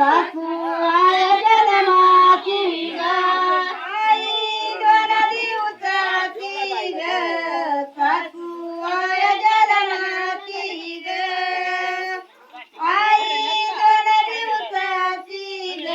सासू आय जन्माची ग आई दोन दिवसाची ग सासू आय जन्माची ग आई दोन दिवसाची ग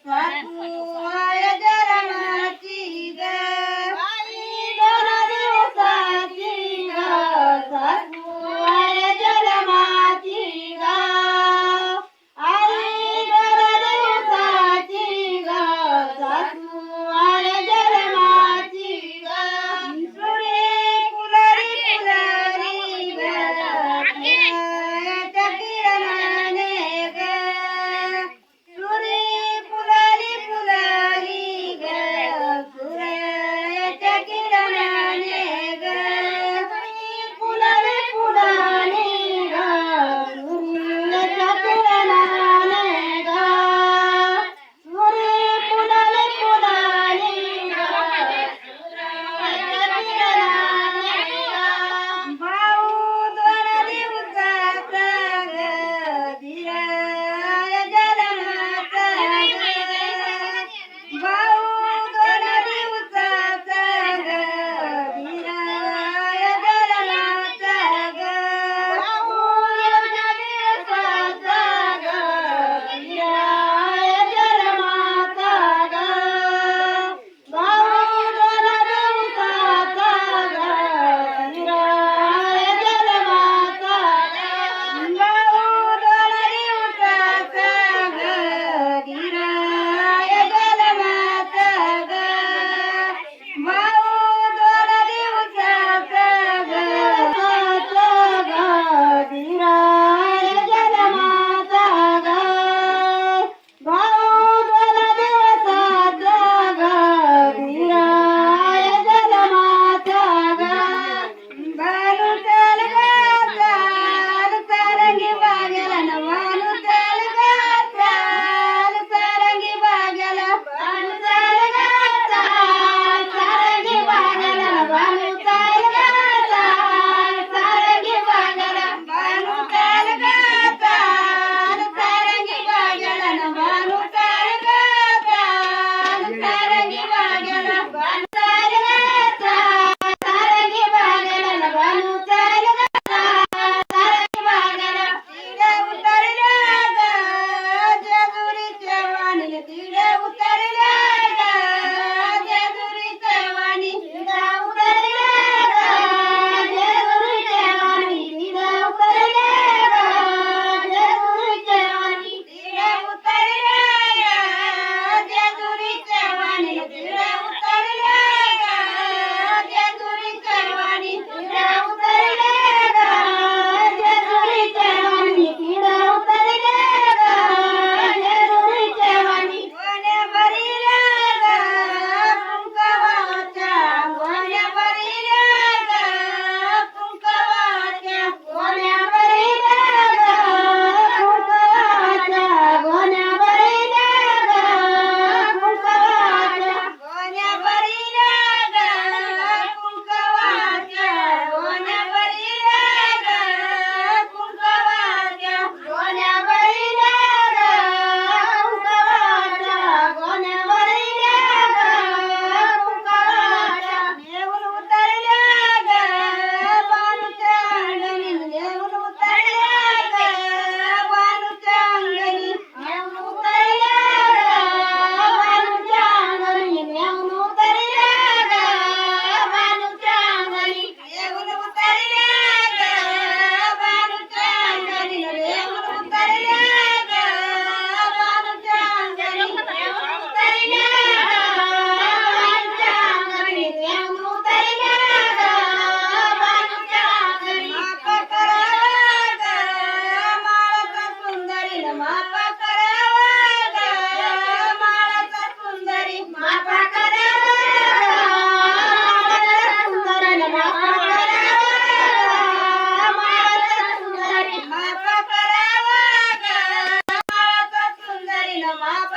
सासू आय जन्माची ग आई दोन दिवसाची ग सासू आय जन्माची ग आई दोन दिवसाची ग सासू आय जन्माची ग सुरे फुलरी फुलरी ग सूर्याच्या किरणाने ग सुरे फुलरी फुलरी ग सूर्याच्या किरणाने ग फुलरी फुलरी ग सूर्याच्या किरणाने ग सुरे फुलरी फुलरी ग सूर्याच्या किरणाने ग भाऊ दोन दिवसाचा ग धीराय जन्माचा ग भाऊ दोन दिवसाचा ग धीराय जन्माचा ग भाऊ दोन दिवसाचा ग धीराय जन्माचा ग भाऊ दोन दिवसाचा ग धीराय जन्माचा ग भाऊ दोन दिवसाचा ग धीराय जन्माचा ग भाऊ दोन दिवसाचा ग धीराय जन्माचा ग भाऊ दोन दिवसाचा ग धीराय जन्माचा ग बालू चाल ग चाल सारंगी बागेला न बालू चाल ग चाल सारंगी बागेला बालू चाल ग चाल सारंगी बागेला न बालू चाल ग चाल सारंगी बागेला बालू चाल ग चाल सारंगी बागेला न बालू चाल ग चाल सारंगी बागेला बालू चाल ग चाल सारंगी बागेला न बालू चाल ग चाल सारंगी बागेला तिडे उतरल्या ग जेजुरीच्या वाणीला तिडे उतरल्या ग जेजुरीच्या वाणी तिडे उतरल्या ग जेजुरीच्या वाणी तिडे उतरल्या ग जेजुरीच्या वाणी तिडे उतरल्या ग जेजुरीच्या वाणी तिडे उतरल्या ग जेजुरीच्या वाणी तिडे उतरल्या ग जेजुरीच्या वाणी तिडे उतरल्या ग जेजुरीच्या वाणी गोण्या भरिल्या ग कुंकवाच्या गोण्या भरिल्या ग कुंकवाच्या गोण्या भरिल्या ग कुंकवाच्या गोण्या भरिल्या ग कुंकवाच्या गोण्या भरिल्या ग कुंकवाच्या गोण्या भरिल्या ग कुंकवाच्या गोण्या भरिल्या ग कुंकवाच्या गोण्या भरिल्या ग कुंकवाच्या नेऊन उतरल्या ग बालूच्या अंगणी नेऊन उतरल्या ग बालूच्या अंगणी नेऊन उतरल्या ग बालूच्या अंगणी नेऊन उतरल्या ग बालूच्या अंगणी नेऊन उतरल्या ग बालूच्या अंगणी नेऊन उतरल्या ग बालूच्या अंगणी नेऊन उतरल्या ग बालूच्या अंगणी नेऊन उतरल्या ग बालूच्या अंगणी माप करावा ग माळाचा सुंदरी न माप करावा ग माळाचा सुंदरी माप करावा ग माळाचा सुंदरी न माप करावा ग माळाचा सुंदरी माप करावा ग माळाचा सुंदरी न माप